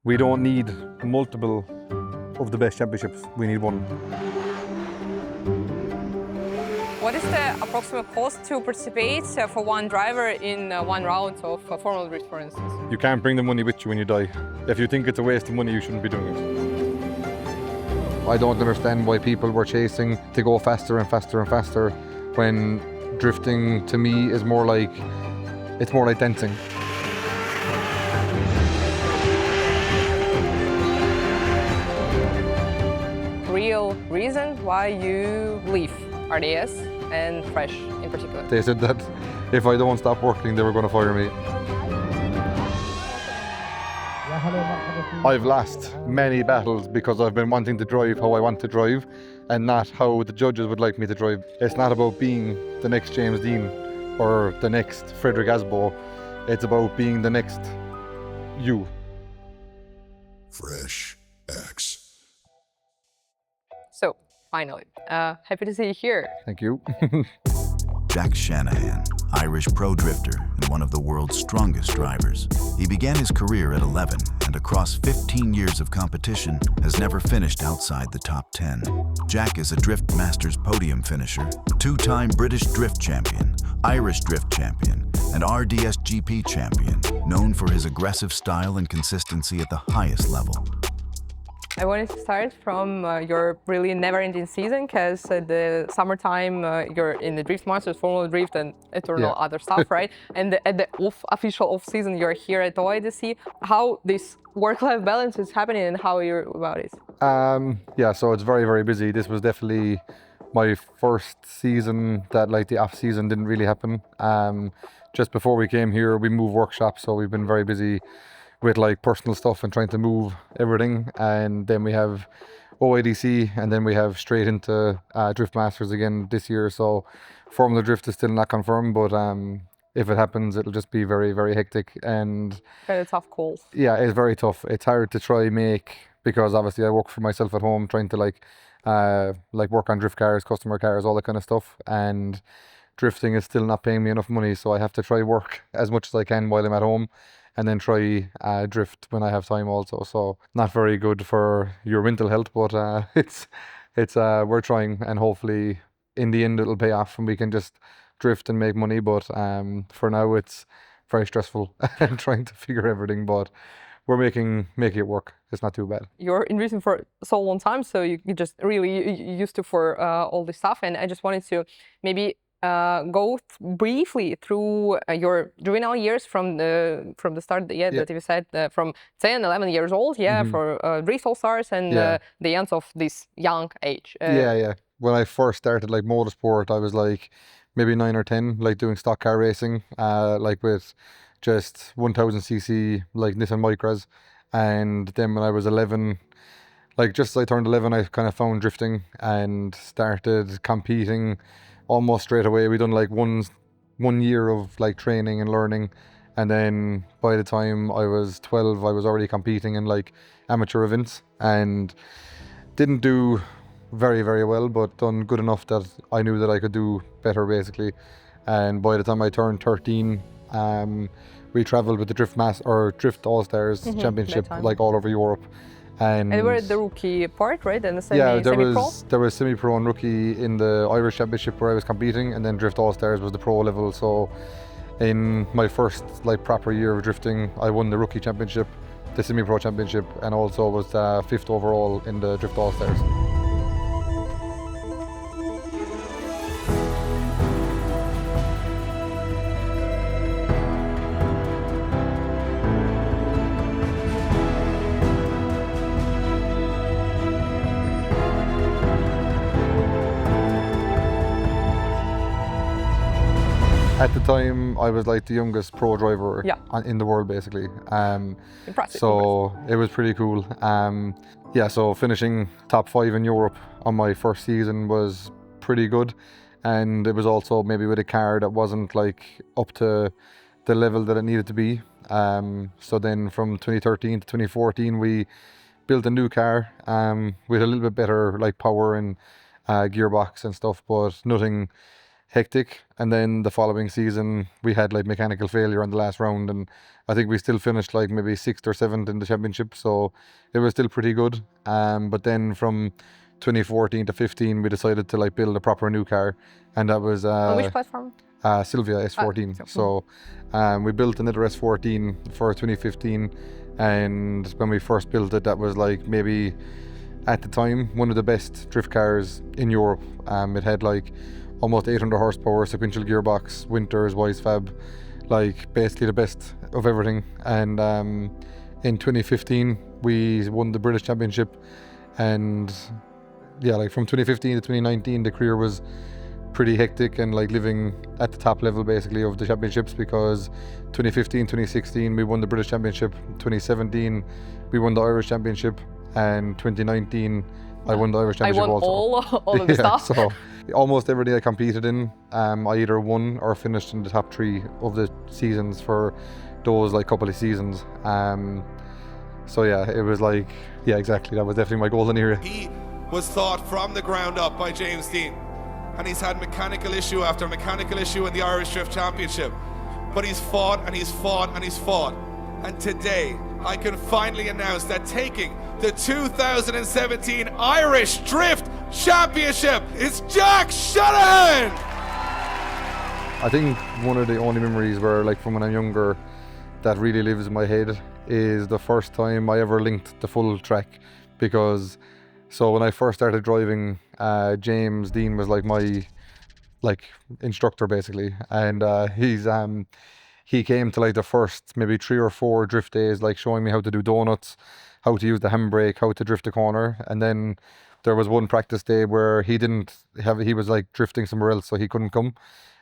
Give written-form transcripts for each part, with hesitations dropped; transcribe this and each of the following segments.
We don't need multiple of the best championships, we need one. What is the approximate cost to participate for one driver in one round of Formula Drift, for instance? You can't bring the money with you when you die. If you think it's a waste of money, you shouldn't be doing it. I don't understand why people were chasing to go faster and faster and faster when drifting to me is more like, it's more like dancing. Real reason why you leave RDS and Fresh in particular? They said that if I don't stop working, they were going to fire me. I've lost many battles because I've been wanting to drive how I want to drive and not how the judges would like me to drive. It's not about being the next James Deane or the next Frederick Asbo. It's about being the next you. Fresh X. So, finally, happy to see you here. Thank you. Jack Shanahan, Irish pro drifter and one of the world's strongest drivers. He began his career at 11 and across 15 years of competition has never finished outside the top 10. Jack is a Drift Masters podium finisher, two-time British Drift Champion, Irish Drift Champion, and RDS GP Champion, known for his aggressive style and consistency at the highest level. I wanted to start from your really never-ending season, because the summertime you're in the Drift Masters, Formula Drift, and eternal other stuff, right? And at the official off-season, you're here at OIDC. How this work-life balance is happening, and how you're about it? Yeah, so it's very, very busy. This was definitely my first season that like the off-season didn't really happen. Just before we came here, we moved workshops, so we've been very busy with like personal stuff and trying to move everything. And then we have OIDC, and then we have straight into Drift Masters again this year. So Formula Drift is still not confirmed, but if it happens, it'll just be very, very hectic and Kind of tough calls. yeah, it's very tough. It's hard to try make, because obviously I work for myself at home, trying to like work on drift cars, customer cars, all that kind of stuff. And drifting is still not paying me enough money, so I have to try work as much as I can while I'm at home, and then try drift when I have time also. So not very good for your mental health, but it's we're trying, and hopefully in the end it'll pay off and we can just drift and make money. But for now it's very stressful and trying to figure everything, but we're making it work. It's not too bad. You're in racing for so long time, so you just really used to for all this stuff. And I just wanted to maybe go briefly through your juvenile years from the start, that you said, from 10, 11 years old, for Drift All-Stars, and the end of this young age. Yeah. When I first started like motorsport, I was like maybe 9 or 10, like doing stock car racing, like with just 1000cc like Nissan Micras. And then when I was 11, like just as I turned 11, I kind of found drifting and started competing almost straight away. We done like one year of like training and learning, and then by the time I was 12, I was already competing in like amateur events, and didn't do very, very well, but done good enough that I knew that I could do better basically. And by the time I turned 13, we traveled with the Drift All-Stars Championship like all over Europe. And they were at the rookie part, right? And the semi-pro? There was semi-pro and rookie in the Irish Championship where I was competing, and then Drift All-Stars was the pro level. So in my first like proper year of drifting, I won the rookie championship, the semi-pro championship, and also was 5th overall in the Drift All-Stars. At the time, I was like the youngest pro driver in the world, basically. Impressive. So it was pretty cool. So finishing top 5 in Europe on my first season was pretty good. And it was also maybe with a car that wasn't like up to the level that it needed to be. So then from 2013 to 2014, we built a new car with a little bit better like power and gearbox and stuff, but nothing hectic. And then the following season we had like mechanical failure on the last round, and I think we still finished like maybe 6th or 7th in the championship, so it was still pretty good. But then from 2014 to 15 we decided to like build a proper new car, and that was On which platform? Sylvia S14. So we built another S14 for 2015, and when we first built it, that was like maybe at the time one of the best drift cars in Europe. It had like almost 800 horsepower, sequential gearbox, Winters, Wisefab, like basically the best of everything. And in 2015 we won the British Championship, and yeah, like from 2015 to 2019 the career was pretty hectic and like living at the top level basically of the championships, because 2015, 2016 we won the British Championship, 2017 we won the Irish Championship, and 2019 I won the Irish Championship I won also. all of the stuff. So almost everything I competed in, I either won or finished in the top 3 of the seasons for those like couple of seasons. So yeah, it was like, yeah, exactly, that was definitely my golden era. He was thought from the ground up by James Deane, and he's had mechanical issue after mechanical issue in the Irish Drift Championship, but he's fought and he's fought and he's fought, and today I can finally announce that taking the 2017 Irish Drift Championship is Jack Shanahan! I think one of the only memories where like from when I'm younger that really lives in my head is the first time I ever linked the full track, because so when I first started driving, James Deane was like my instructor basically, and he came to like the first maybe 3 or 4 drift days, like showing me how to do donuts, how to use the handbrake, how to drift a corner. And then there was one practice day where he was like drifting somewhere else, so he couldn't come.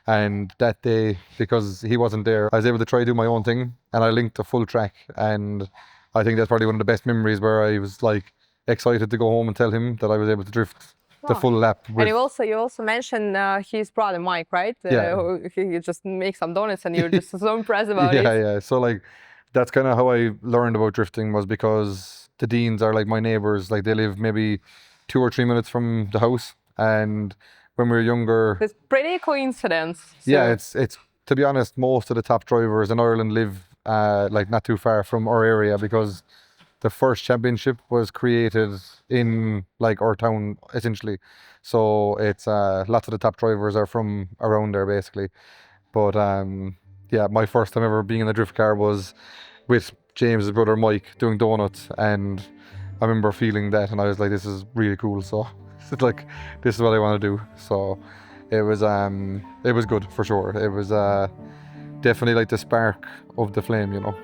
And that day, because he wasn't there, I was able to try to do my own thing, and I linked the full track. And I think that's probably one of the best memories, where I was like excited to go home and tell him that I was able to drift the full lap. And you also mentioned his brother Mike, right? Yeah. He just makes some donuts, and you're just so impressed about it. Yeah. So like that's kind of how I learned about drifting, was because the Deanes are like my neighbors. Like they live maybe 2 or 3 minutes from the house, and when we were younger, it's pretty coincidence. So. Yeah, it's to be honest, most of the top drivers in Ireland live like not too far from our area, because the first championship was created in like our town essentially. So it's lots of the top drivers are from around there basically. But yeah, my first time ever being in a drift car was with James's brother Mike doing donuts, and I remember feeling that, and I was like, this is really cool. So it's like, this is what I want to do. So it was good for sure. It was definitely like the spark of the flame, you know.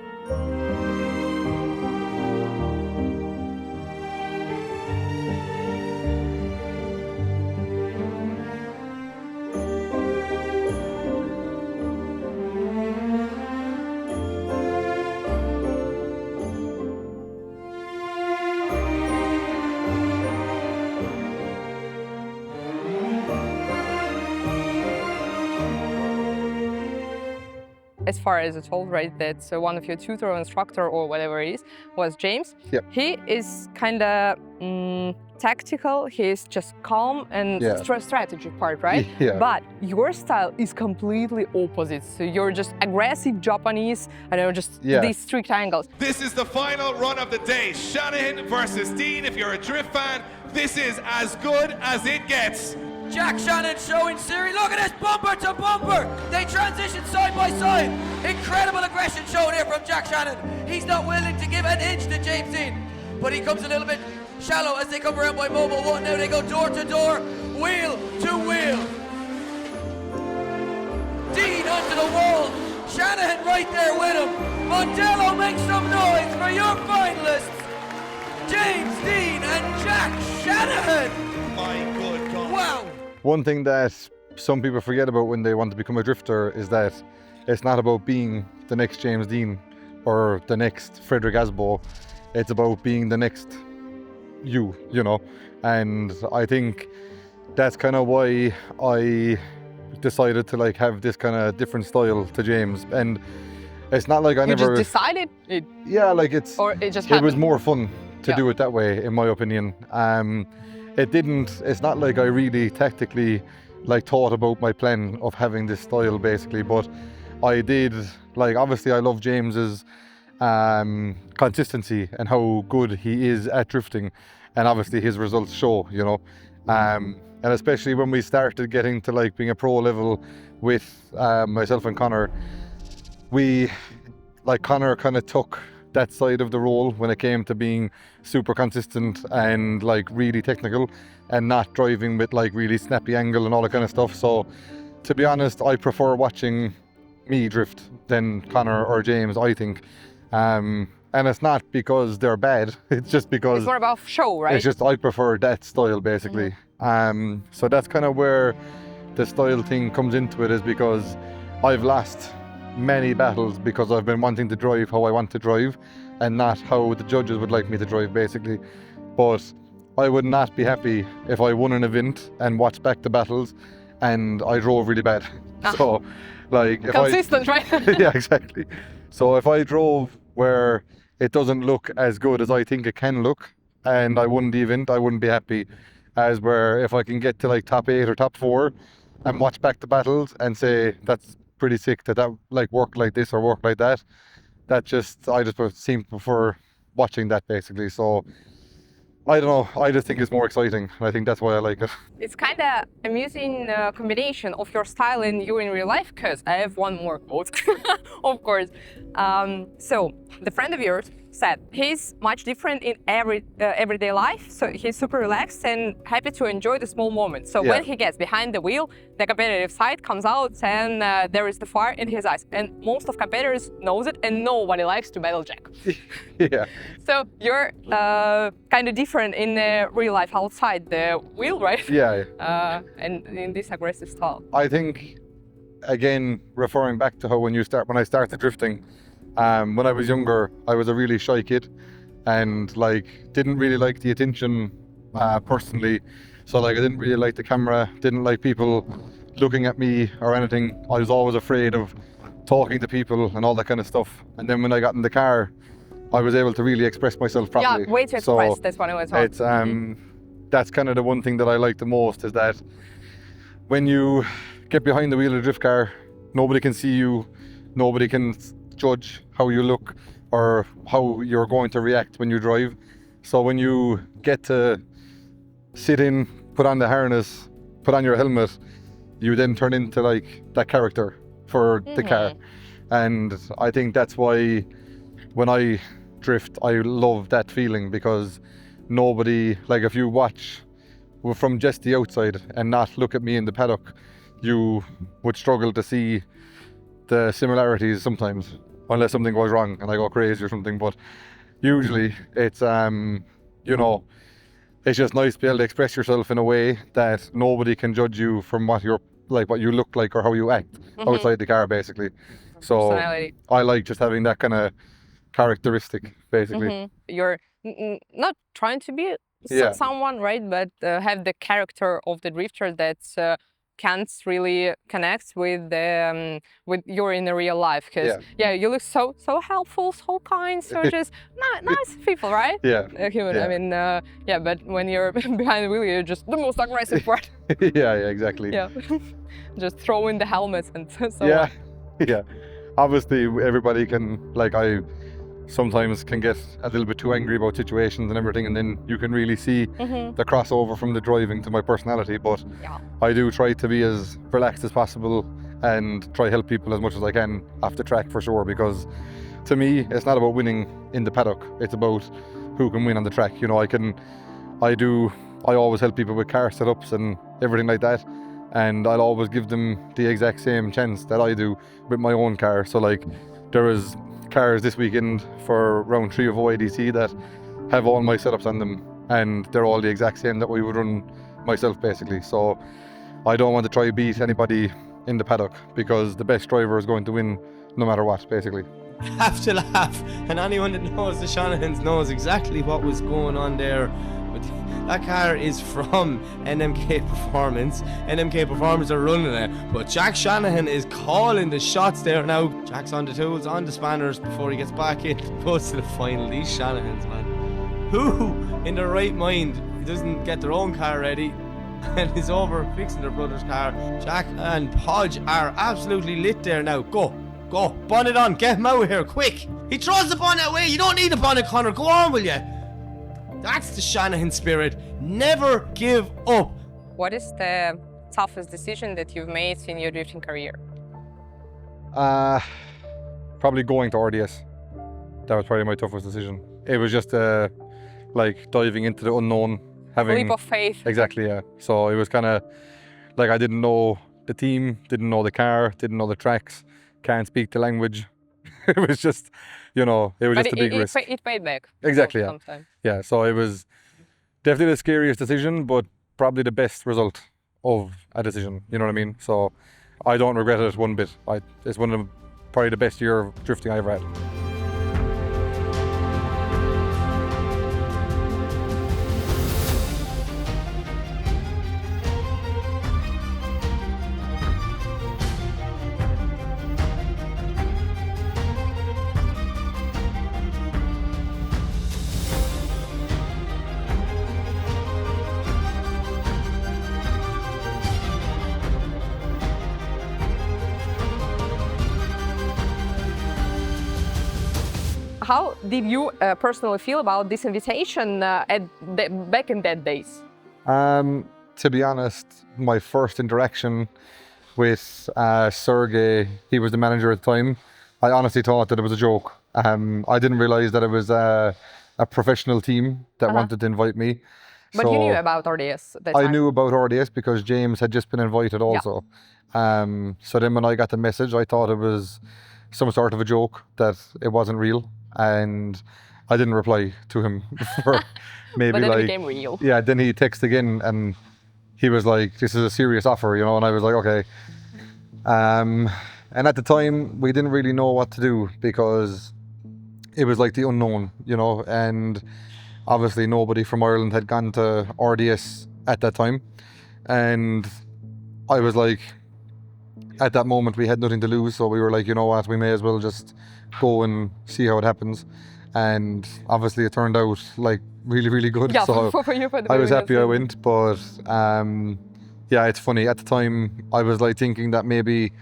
As far as I told, right, that one of your tutor or instructor or whatever it is was James. Yep. He is kind of tactical. He's just calm and strategy part, right? Yeah. But your style is completely opposite. So you're just aggressive Japanese, I know, just these strict angles. This is the final run of the day. Shanahan versus Deane. If you're a drift fan, this is as good as it gets. Jack Shanahan showing series. Look at this, bumper to bumper. They transition side by side. Incredible aggression shown here from Jack Shanahan. He's not willing to give an inch to James Deane, but he comes a little bit shallow as they come around by Mobile 1. Now they go door to door, wheel to wheel. Deane onto the wall. Shanahan right there with him. Mondello, make some noise for your finalists. James Deane and Jack Shanahan. My good God. Wow. One thing that some people forget about when they want to become a drifter is that it's not about being the next James Deane or the next Frederick Asbo. It's about being the next you know. And I think that's kind of why I decided to like have this kind of different style to James. And it's not like I You never just decided it, yeah, like it's or it just it was happened. more fun to do it that way, in my opinion. It's not like I really tactically like thought about my plan of having this style basically, but I did, like, obviously I love James's consistency and how good he is at drifting, and obviously his results show, you know, and especially when we started getting to like being a pro level with myself and Conor, Conor kind of took that side of the role when it came to being super consistent and like really technical and not driving with like really snappy angle and all that kind of stuff. So to be honest, I prefer watching me drift than Conor or James, I think. And it's not because they're bad, it's just because It's more about show, right? it's just I prefer that style basically. So that's kind of where the style thing comes into it, is because I've lost many battles because I've been wanting to drive how I want to drive and not how the judges would like me to drive basically. But I would not be happy if I won an event and watched back the battles and I drove really bad. So like if Consistent, right? yeah, exactly. So if I drove where it doesn't look as good as I think it can look and I won the event, I wouldn't be happy. As where if I can get to like top 8 or top 4 and watch back the battles and say that's pretty sick that like worked like this or worked like that, I just seem to prefer watching that basically. So I don't know, I just think it's more exciting. I think that's why I like it. It's kind of amusing combination of your style and you in real life, because I have one more quote, of course. So the friend of yours said he's much different in everyday life, so he's super relaxed and happy to enjoy the small moments. So when he gets behind the wheel, the competitive side comes out and there is the fire in his eyes, and most of competitors knows it and nobody likes to battle Jack. Yeah. So you're kind of different in real life outside the wheel, right? Yeah. And in this aggressive style. I think, again, referring back to how when I started drifting, when I was younger, I was a really shy kid and like didn't really like the attention personally. So like I didn't really like the camera, didn't like people looking at me or anything. I was always afraid of talking to people and all that kind of stuff. And then when I got in the car, I was able to really express myself properly. Yeah, way to express, that's what I was talking. It's that's kind of the one thing that I like the most, is that when you get behind the wheel of a drift car, nobody can see you, nobody can judge how you look or how you're going to react when you drive. So when you get to sit in, put on the harness, put on your helmet, you then turn into like that character for the car. And I think that's why when I drift, I love that feeling, because nobody, like if you watch from just the outside and not look at me in the paddock, you would struggle to see the similarities sometimes, unless something goes wrong and I go crazy or something. But usually it's you know, it's just nice to be able to express yourself in a way that nobody can judge you from what you're like, what you look like or how you act outside the car basically. So I like just having that kind of characteristic basically. You're not trying to be someone, right, but have the character of the drifter that's can't really connect with the your in the real life, because you look so helpful, so kind, so just nice people, right? Human. I mean, but when you're behind the wheel, you're just the most aggressive part. yeah, exactly. Just throw in the helmets and so on. Obviously everybody can, like, I sometimes can get a little bit too angry about situations and everything, and then you can really see the crossover from the driving to my personality. But I do try to be as relaxed as possible and try to help people as much as I can off the track, for sure, because to me it's not about winning in the paddock, it's about who can win on the track. You know, I always help people with car setups and everything like that, and I'll always give them the exact same chance that I do with my own car. So like, there was cars this weekend for round 3 of OIDC that have all my setups on them, and they're all the exact same that we would run myself basically. So I don't want to try to beat anybody in the paddock, because the best driver is going to win no matter what basically. Have to laugh, and anyone that knows the Shanahans knows exactly what was going on there. But that car is from NMK Performance. NMK Performance are running it, but Jack Shanahan is calling the shots there now. Jack's on the tools, on the spanners before he gets back in, goes to the final. These Shanahans, man, who in their right mind doesn't get their own car ready, and is over fixing their brother's car. Jack and Podge are absolutely lit there now. Go, bonnet on, get him out of here, quick. He throws the bonnet away. You don't need the bonnet, Conor. Go on, will you? That's the Shanahan spirit. Never give up. What is the toughest decision that you've made in your drifting career? Probably going to RDS. That was probably my toughest decision. It was just like diving into the unknown, having Leap of faith. Exactly, yeah. So it was kind of like I didn't know the team, didn't know the car, didn't know the tracks, can't speak the language. It was just, you know, it was But just a big risk. It paid back. Exactly, yeah. Sometime. Yeah, so it was definitely the scariest decision, but probably the best result of a decision. You know what I mean? So I don't regret it one bit. It's one of the, probably the best year of drifting I've ever had. How did you personally feel about this invitation back in that days? To be honest, my first interaction with Sergey, he was the manager at the time, I honestly thought that it was a joke. I didn't realize that it was a professional team that wanted to invite me. But you knew about RDS at that time? I knew about RDS because James had just been invited also. Yeah. So then when I got the message, I thought it was some sort of a joke, that it wasn't real. And I didn't reply to him for maybe but then like... it became real. Yeah, then he texted again and he was like, this is a serious offer, you know, and I was like, okay. And at the time, we didn't really know what to do because it was like the unknown, you know, and obviously nobody from Ireland had gone to RDS at that time. And I was like, at that moment we had nothing to lose, so we were like, you know what, we may as well just go and see how it happens. And obviously it turned out like really, really good. Yeah, so for you, for the I was happy I yes. went, but yeah, it's funny. At the time I was like thinking that maybe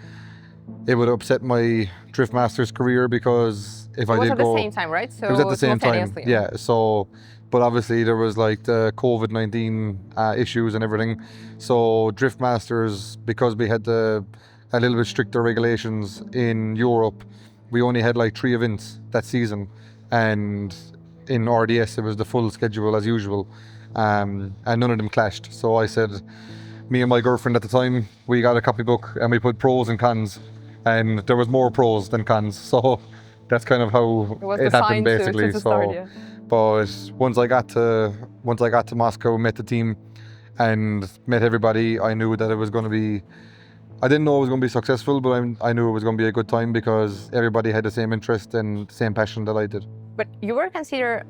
it would upset my Drift Masters career, because if I did go... It was at the same time, right? So it was at the same time, simultaneously. yeah. So, but obviously there was like the COVID-19 issues and everything. So Drift Masters, because we had a little bit stricter regulations in Europe, we only had like 3 events that season, and in RDS it was the full schedule as usual, and none of them clashed. So I said, me and my girlfriend at the time, we got a copybook and we put pros and cons, and there was more pros than cons. So that's kind of how it happened basically. To start, yeah. But once I got to Moscow, met the team and met everybody, I knew that it was going to be... I didn't know it was going to be successful, but I knew it was going to be a good time because everybody had the same interest and the same passion that I did. But you were considered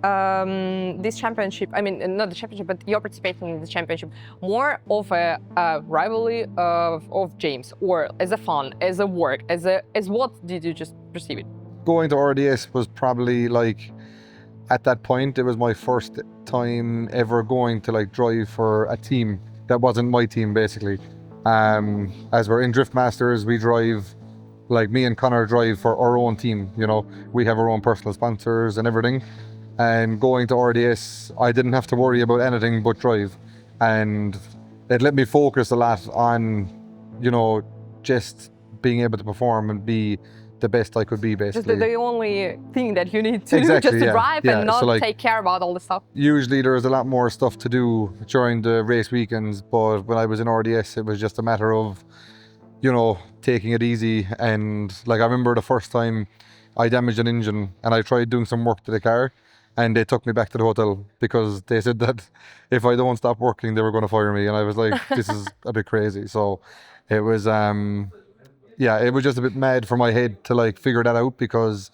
this championship, I mean, not the championship, but you're participating in the championship, more of a rivalry of James, or as a fun, as a work, as what did you just perceive it? Going to RDS was probably like, at that point, it was my first time ever going to like drive for a team that wasn't my team basically. As we're in Drift Masters, we drive, like me and Conor drive for our own team, you know, we have our own personal sponsors and everything. And going to RDS, I didn't have to worry about anything but drive. And it let me focus a lot on, you know, just being able to perform and be the best I could be, basically. Just the only thing that you need to do, just to drive and not so take care about all the stuff. Usually there was a lot more stuff to do during the race weekends, but when I was in RDS, it was just a matter of, you know, taking it easy. And like, I remember the first time I damaged an engine and I tried doing some work to the car, and they took me back to the hotel because they said that if I don't stop working, they were going to fire me. And I was like, this is a bit crazy. So it was, yeah, it was just a bit mad for my head to like figure that out, because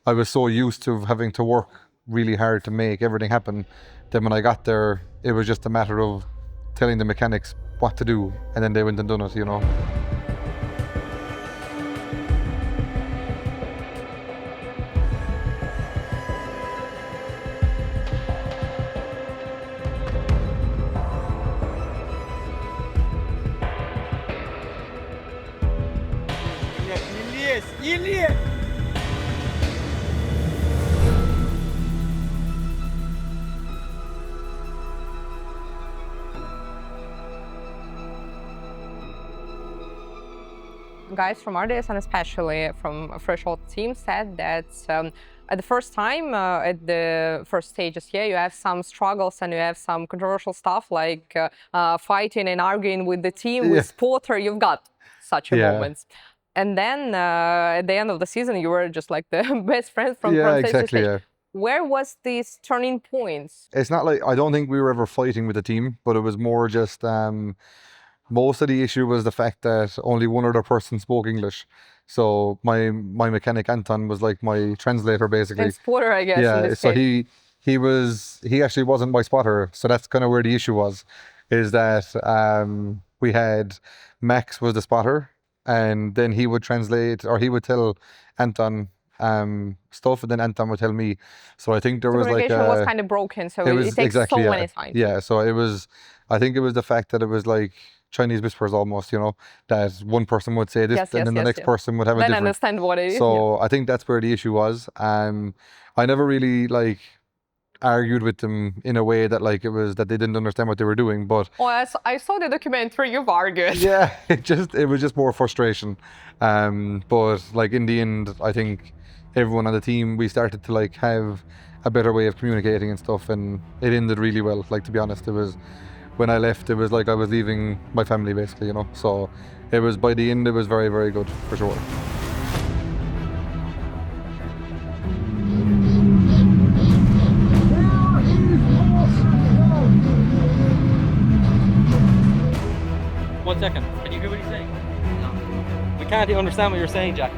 I was so used to having to work really hard to make everything happen. Then when I got there, it was just a matter of telling the mechanics what to do, and then they went and done it, you know. Guys from RDS and especially from Threshold team said that at the first time, at the first stages here, you have some struggles and you have some controversial stuff like fighting and arguing with the team, with Piotr. You've got such a moments. And then at the end of the season, you were just like the best friends from stage to stage. Where was these turning points? It's not like, I don't think we were ever fighting with the team, but it was more just most of the issue was the fact that only one other person spoke English. So my mechanic Anton was like my translator basically. And spotter, I guess. Yeah, in this so case. he actually wasn't my spotter. So that's kind of where the issue was, is that we had Max was the spotter, and then he would translate, or he would tell Anton stuff, and then Anton would tell me. So I think there was like communication was kind of broken, so it takes so many times. Yeah, so it was, I think it was the fact that it was like Chinese whispers almost, you know, that one person would say this and then the next person would have a different. Then understand what it is. So I think that's where the issue was. I never really like argued with them in a way that like it was that they didn't understand what they were doing, but I saw the documentary, you've argued. Yeah, it was just more frustration. But like in the end, I think everyone on the team, we started to like have a better way of communicating and stuff, and it ended really well. Like, to be honest, it was, when I left, it was like I was leaving my family basically, you know. So it was, by the end, it was very, very good for sure. One second. Can you hear what he's saying? No. We can't understand what you're saying, Jack.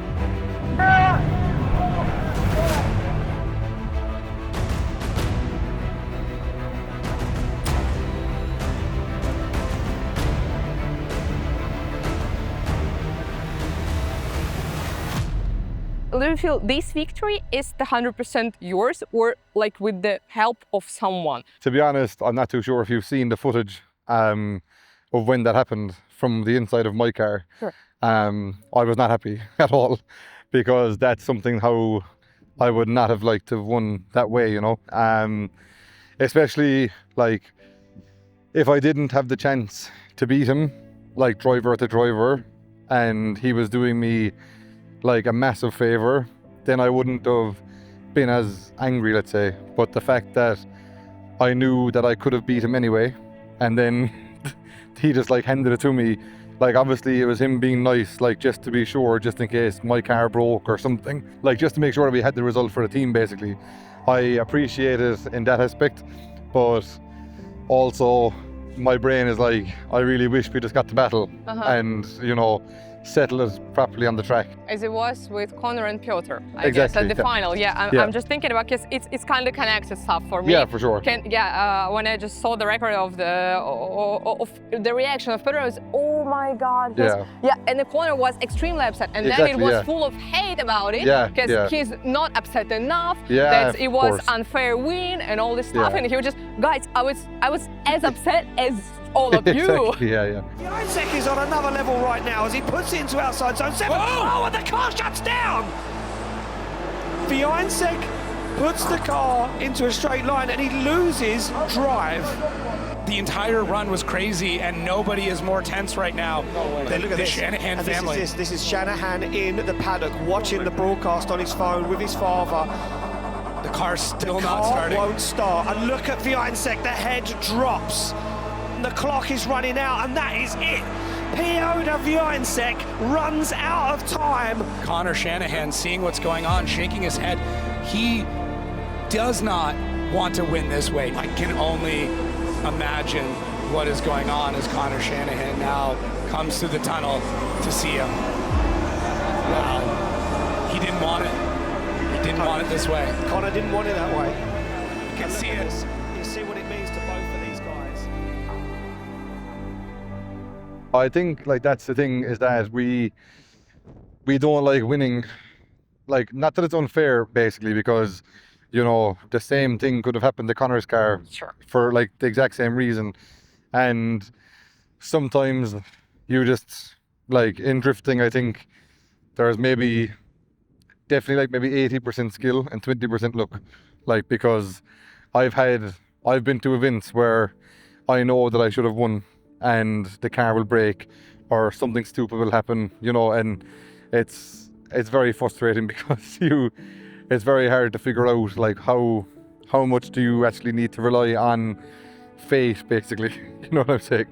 Do you feel this victory is the 100% yours, or like with the help of someone? To be honest, I'm not too sure if you've seen the footage of when that happened from the inside of my car. Sure. I was not happy at all, because that's something how I would not have liked to have won that way, you know. Especially like if I didn't have the chance to beat him, like driver to driver, and he was doing me like a massive favor, then I wouldn't have been as angry, let's say. But the fact that I knew that I could have beat him anyway, and then he just like handed it to me, like obviously it was him being nice, like just to be sure, just in case my car broke or something, like just to make sure that we had the result for the team basically. I appreciate it in that aspect, but also my brain is like, I really wish we just got to battle and, you know, settle it properly on the track. As it was with Conor and Piotr, I guess, at the final. I'm just thinking about, because it's kind of connected stuff for me. Yeah, for sure. When I just saw the record of the reaction of Piotr, I was, oh my God. And the Conor was extremely upset, and then it was full of hate about it, because he's not upset enough, that it was unfair win and all this stuff, and he was just, guys, I was as upset as all of you. Wiecek is on another level right now as he puts it into outside zone 7. Oh, and the car shuts down! Wiecek puts the car into a straight line and he loses drive. The entire run was crazy, and nobody is more tense right now than the Shanahan family. This is Shanahan in the paddock watching the broadcast on his phone with his father. The car's still not starting. The car won't start. And look at Wiecek, the head drops. The clock is running out, and that is it. Piotr Wiecek runs out of time. Conor Shanahan, seeing what's going on, shaking his head. He does not want to win this way. I can only imagine what is going on as Conor Shanahan now comes through the tunnel to see him. Wow. He didn't want it. He didn't want it this way. Conor didn't want it that way. You can see it. You see what it means to both of these guys. I think like that's the thing, is that we don't like winning. Like, not that it's unfair basically, because, you know, the same thing could have happened to Conor's car for like the exact same reason. And sometimes you just, like in drifting, I think there's maybe definitely like maybe 80% skill and 20% luck. Like, because I've been to events where I know that I should have won and the car will break or something stupid will happen, you know, and it's very frustrating because it's very hard to figure out like how much do you actually need to rely on fate, basically. You know what I'm saying?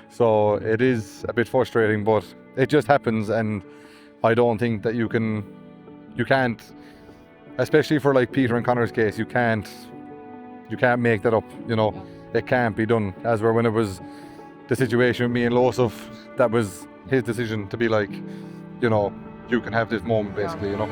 So it is a bit frustrating, but it just happens, and I don't think that you can't, especially for like Peter and Conor's case, you can't make that up, you know. It can't be done. As where when it was the situation with me and Losev, that was his decision to be like, you know, you can have this moment, basically, you know.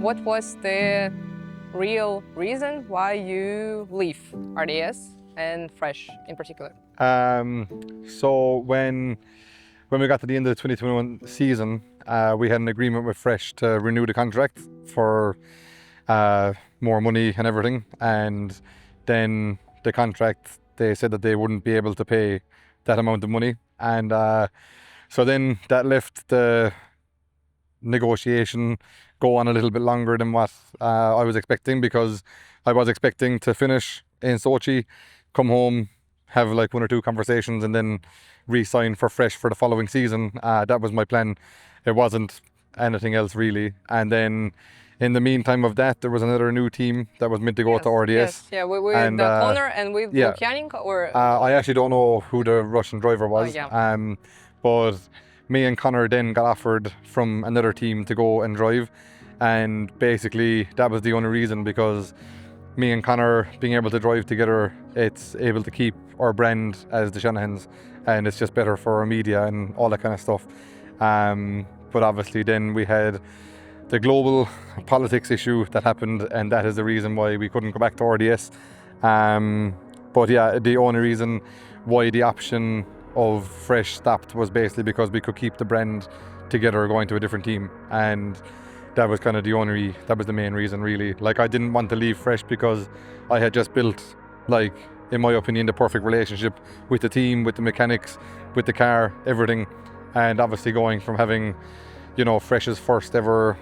What was the real reason why you leave RDS and Fresh in particular? So when we got to the end of the 2021 season, we had an agreement with Fresh to renew the contract for more money and everything, and then the contract, they said that they wouldn't be able to pay that amount of money, and so then that left the negotiation go on a little bit longer than what I was expecting, because I was expecting to finish in Sochi, come home, have like 1 or 2 conversations, and then re-sign for Fresh for the following season. That was my plan. It wasn't anything else really. And then in the meantime of that, there was another new team that was meant to go to RDS. Yes, yeah, with and, Conor and with yeah. Lukyanin, or I actually don't know who the Russian driver was. But me and Conor then got offered from another team to go and drive, and basically that was the only reason, because me and Conor being able to drive together, it's able to keep our brand as the Shanahans, and it's just better for our media and all that kind of stuff. But obviously then we had the global politics issue that happened, and that is the reason why we couldn't go back to RDS. But yeah, the only reason why the option of Fresh stopped was basically because we could keep the brand together going to a different team, and that was kind of that was the main reason really. Like, I didn't want to leave Fresh because I had just built, like, in my opinion, the perfect relationship with the team, with the mechanics, with the car, everything. And obviously going from having, you know, Fresh's first ever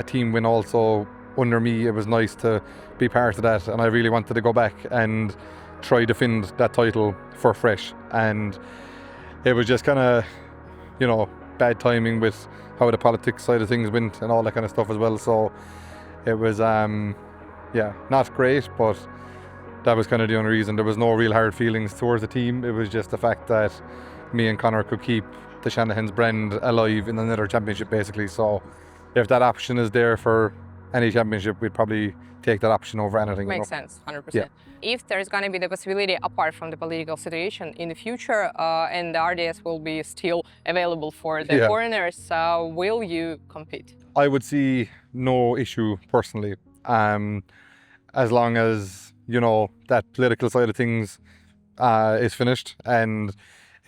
team win also under me, it was nice to be part of that, and I really wanted to go back and try to defend that title for Fresh. And it was just kind of, you know, bad timing with how the politics side of things went and all that kind of stuff as well. So it was, yeah, not great, but that was kind of the only reason. There was no real hard feelings towards the team. It was just the fact that me and Conor could keep the Shanahan's brand alive in another championship, basically. So if that option is there for any championship, we'd probably take that option over anything. Makes sense, 100%. If there's going to be the possibility, apart from the political situation in the future, and the RDS will be still available for the foreigners, will you compete? I would see no issue personally, as long as, you know, that political side of things is finished, and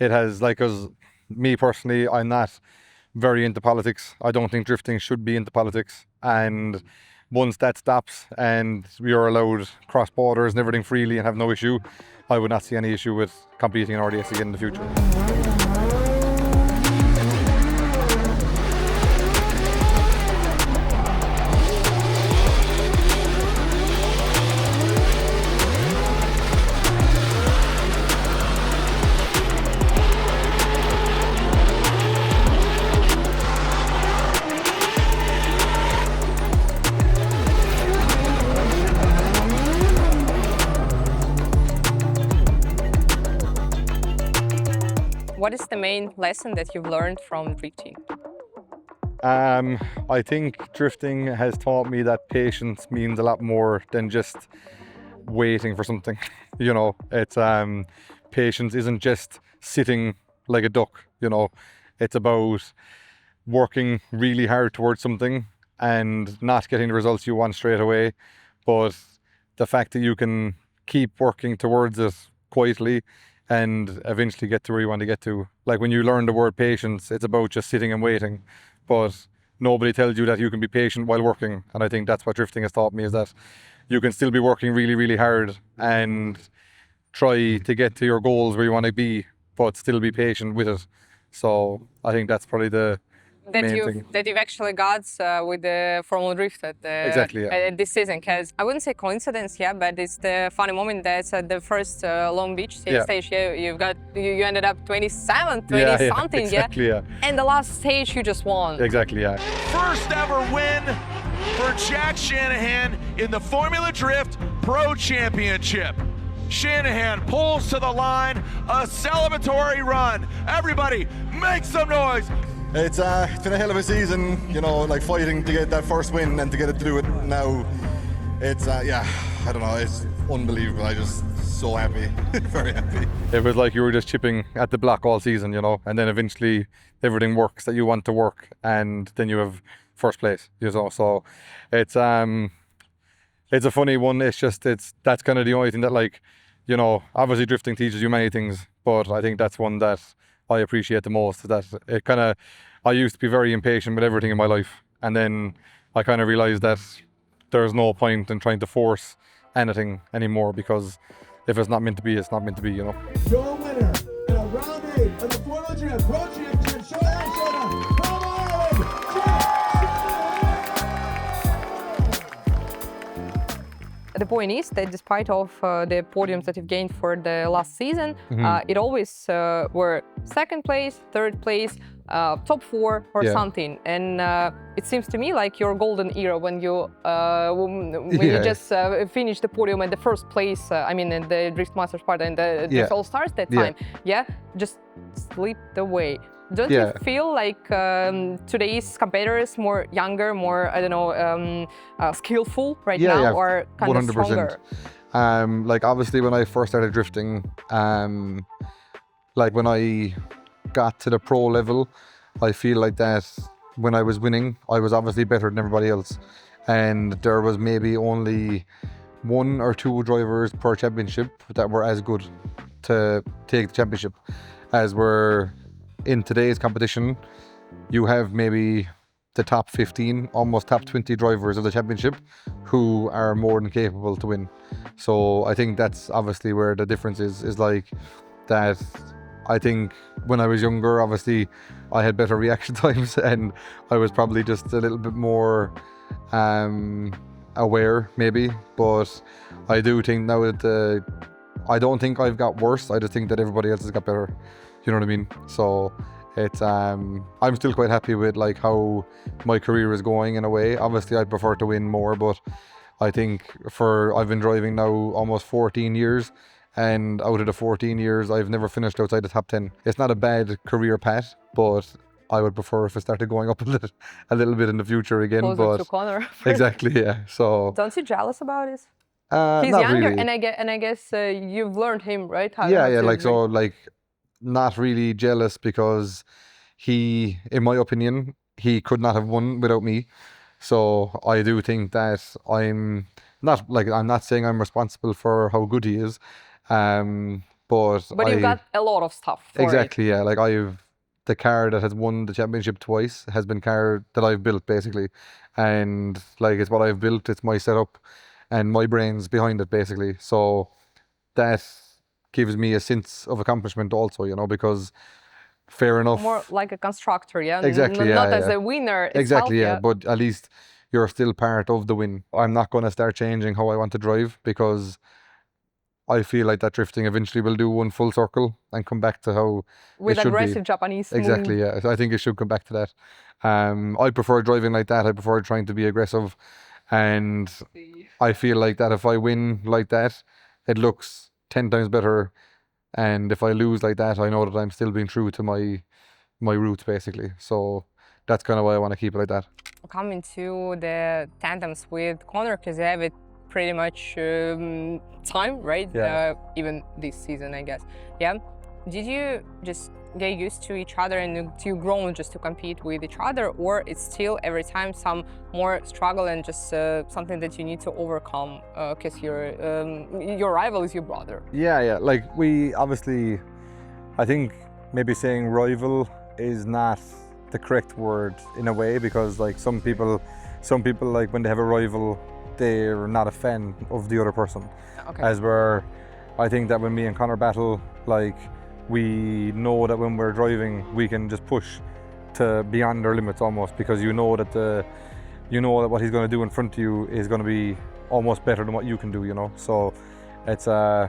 it has, like, us, me personally, I'm not very into politics. I don't think drifting should be into politics, and once that stops and we are allowed cross borders and everything freely and have no issue, I would not see any issue with competing in RDS again in the future. What is the main lesson that you've learned from drifting? I think drifting has taught me that patience means a lot more than just waiting for something. You know, it's patience isn't just sitting like a duck, you know. It's about working really hard towards something and not getting the results you want straight away, but the fact that you can keep working towards it quietly and eventually get to where you want to get to. Like when you learn the word patience, it's about just sitting and waiting, but nobody tells you that you can be patient while working. And I think that's what drifting has taught me, is that you can still be working really, really hard and try to get to your goals where you want to be, but still be patient with it. So I think that's probably the main thing. You've actually got with the Formula Drift at Exactly, yeah. this season, because I wouldn't say coincidence, yeah, but it's the funny moment that's at the first Long Beach stage. Yeah, you ended up 27th, 20 something, exactly, yeah. And the last stage you just won. Exactly, yeah. First ever win for Jack Shanahan in the Formula Drift Pro Championship. Shanahan pulls to the line, a celebratory run. Everybody, make some noise. It's been a hell of a season, you know, like fighting to get that first win and to get it to do it now. It's, yeah, I don't know, it's unbelievable. I'm just so happy, very happy. It was like you were just chipping at the block all season, you know, and then eventually everything works that you want to work, and then you have first place, you know. So it's a funny one. It's just, that's kind of the only thing that, like, you know, obviously drifting teaches you many things, but I think that's one that I appreciate the most. That it kind of, I used to be very impatient with everything in my life, and then I kind of realized that there's no point in trying to force anything anymore, because if it's not meant to be, it's not meant to be, you know. Your winner in a round 8 of the Formula Drift Pro Championship Showdown from Ireland, The point is that despite of the podiums that you've gained for the last season, it always were second place, third place, top 4 or something. And it seems to me like your golden era when you you just finished the podium at the first place. I mean, in the Drift Masters part and the Drift All Stars that time. Yeah, just slipped away. Don't you feel like today's competitors more younger, more, I don't know, skillful right now, or kind 100%. Of stronger? Like obviously when I first started drifting, like when I got to the pro level, I feel like that when I was winning, I was obviously better than everybody else. And there was maybe only 1 or 2 drivers per championship that were as good to take the championship as were. In today's competition, you have maybe the top 15, almost top 20 drivers of the championship who are more than capable to win. So I think that's obviously where the difference is like that. I think when I was younger, obviously I had better reaction times and I was probably just a little bit more aware maybe, but I do think now that I don't think I've got worse. I just think that everybody else has got better. You know what I mean? So it's I'm still quite happy with like how my career is going in a way. Obviously I prefer to win more, but I think I've been driving now almost 14 years, and out of the 14 years I've never finished outside the top 10. It's not a bad career path, but I would prefer if it started going up a little bit in the future again. Closer but to Conor. Exactly, yeah. So don't you jealous about it? He's not younger, really. and I guess you've learned him, right? How like so like. Not really jealous, because he, in my opinion, he could not have won without me. So I do think that I'm not saying I'm responsible for how good he is, but you've got a lot of stuff for exactly, yeah. Like the car that has won the championship twice has been car that I've built basically, and like it's what I've built. It's my setup and my brains behind it basically. So that gives me a sense of accomplishment also, you know, because fair enough. More like a constructor, yeah? Exactly, Not as a winner itself, exactly, yeah. But at least you're still part of the win. I'm not going to start changing how I want to drive, because I feel like that drifting eventually will do one full circle and come back to how with it should aggressive be. Japanese Exactly, move. Yeah. I think it should come back to that. I prefer driving like that. I prefer trying to be aggressive, and I feel like that if I win like that, it looks 10 times better, and if I lose like that, I know that I'm still being true to my roots basically. So that's kind of why I want to keep it like that. Coming to the tandems with Conor, because they have it pretty much time, right? Yeah. Even this season, I guess. Yeah. Did you just get used to each other and you grown just to compete with each other, or it's still every time some more struggle and just something that you need to overcome because your rival is your brother? Yeah. Like we obviously, I think maybe saying rival is not the correct word in a way, because like some people like when they have a rival, they're not a fan of the other person. Okay. As we're, I think that when me and Conor battle, like we know that when we're driving, we can just push to beyond our limits almost, because you know that what he's going to do in front of you is going to be almost better than what you can do, you know. So it's I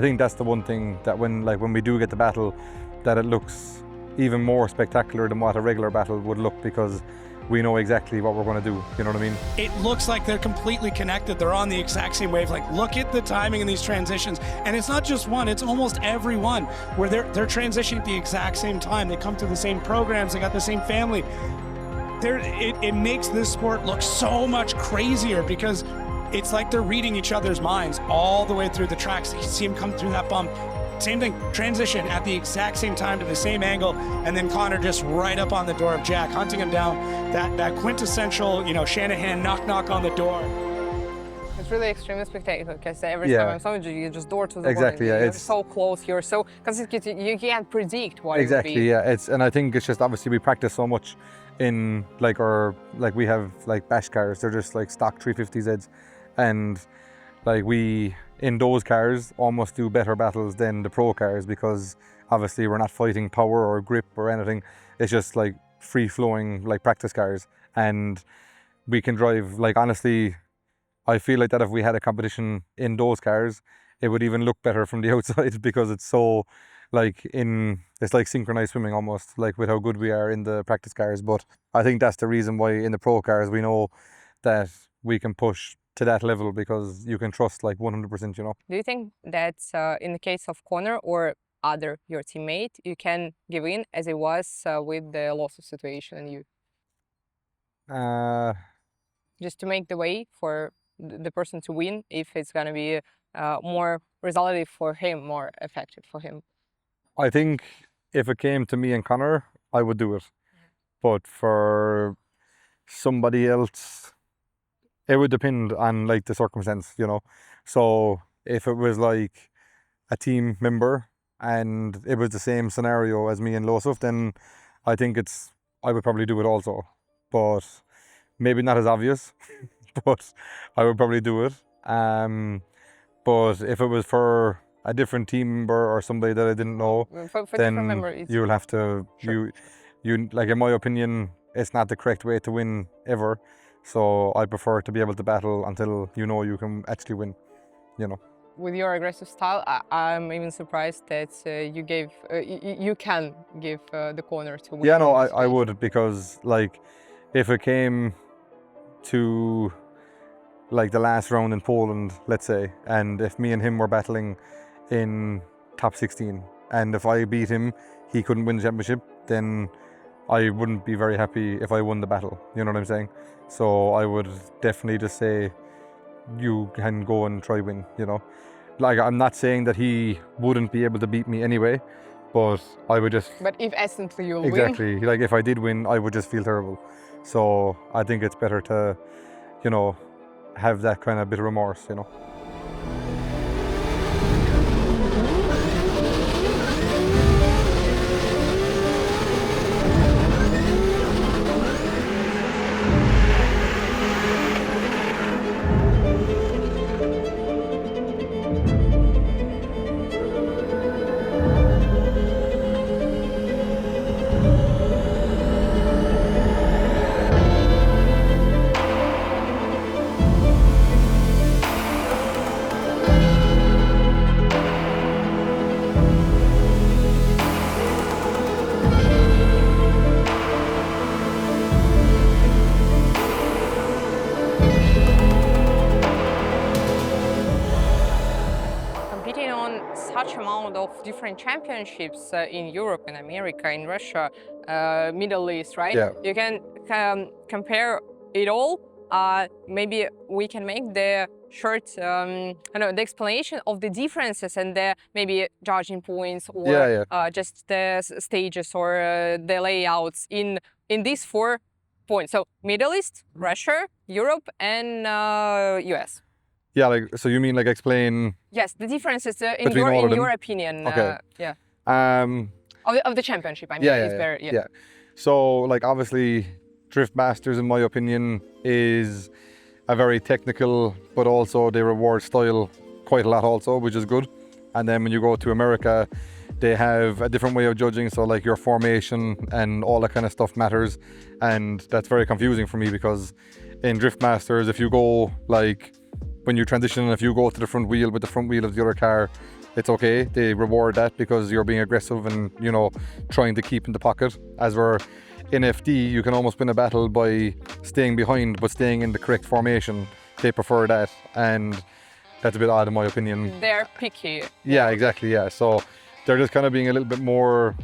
think that's the one thing that when we do get the battle, that it looks even more spectacular than what a regular battle would look, because we know exactly what we're going to do, you know what I mean? It looks like they're completely connected. They're on the exact same wavelength. Look at the timing in these transitions. And it's not just one, it's almost every one where they're transitioning at the exact same time. They come through the same programs, they got the same family. It makes this sport look so much crazier, because it's like they're reading each other's minds all the way through the tracks. You see them come through that bump. Same thing, transition at the exact same time to the same angle, and then Conor just right up on the door of Jack, hunting him down. That quintessential, Shanahan knock on the door. It's really extremely spectacular, because every time I'm somewhere, you just door to the exactly, ball. yeah, You're it's so close. You're so consecutive. You can't predict what exactly, it will be. yeah. And I think it's just obviously we practice so much in we have like bash cars. They're just like stock 350Zs, and like we in those cars almost do better battles than the pro cars, because obviously we're not fighting power or grip or anything. It's just like free flowing like practice cars, and we can drive, like honestly I feel like that if we had a competition in those cars, it would even look better from the outside, because it's so it's like synchronized swimming almost, like with how good we are in the practice cars. But I think that's the reason why in the pro cars we know that we can push to that level, because you can trust like 100%, you know. Do you think that in the case of Conor or your teammate, you can give in as it was with the Losev situation and you? Just to make the way for the person to win, if it's going to be more resolutive for him, more effective for him. I think if it came to me and Conor, I would do it. But for somebody else, it would depend on like the circumstance, you know. So if it was like a team member and it was the same scenario as me and Losev, then I think I would probably do it also. But maybe not as obvious, but I would probably do it. But if it was for a different team member or somebody that I didn't know, then you'll have to, you like, in my opinion, it's not the correct way to win ever. So I prefer to be able to battle until you know you can actually win, you know. With your aggressive style, I'm even surprised that you can give the corner to win. Yeah, no, I would, because like if it came to like the last round in Poland, let's say, and if me and him were battling in top 16, and if I beat him, he couldn't win the championship, then I wouldn't be very happy if I won the battle, you know what I'm saying? So I would definitely just say, you can go and try win, you know? Like, I'm not saying that he wouldn't be able to beat me anyway, but I would just... But if instantly you'll win... Exactly, like if I did win, I would just feel terrible. So I think it's better to, you know, have that kind of bit of remorse, you know? Such amount of different championships in Europe, in America, in Russia, Middle East, right? Yeah. You can compare it all maybe we can make the short, the explanation of the differences and the maybe judging points or just the stages or the layouts in these 4 points. So Middle East, Russia, Europe, and US. Yeah, like, so you mean like explain? Yes, the differences in Between all of them? your opinion. Okay. Of the championship, I mean. Yeah. So, like, obviously, Drift Masters, in my opinion, is a very technical, but also they reward style quite a lot also, which is good. And then when you go to America, they have a different way of judging. So like your formation and all that kind of stuff matters. And that's very confusing for me because in Drift Masters, if you go like, when you transition, if you go to the front wheel with the front wheel of the other car, it's okay. They reward that because you're being aggressive and, you know, trying to keep in the pocket. As we're in FD, you can almost win a battle by staying behind, but staying in the correct formation. They prefer that. And that's a bit odd in my opinion. They're picky. Yeah, exactly. Yeah. So they're just kind of being a little bit more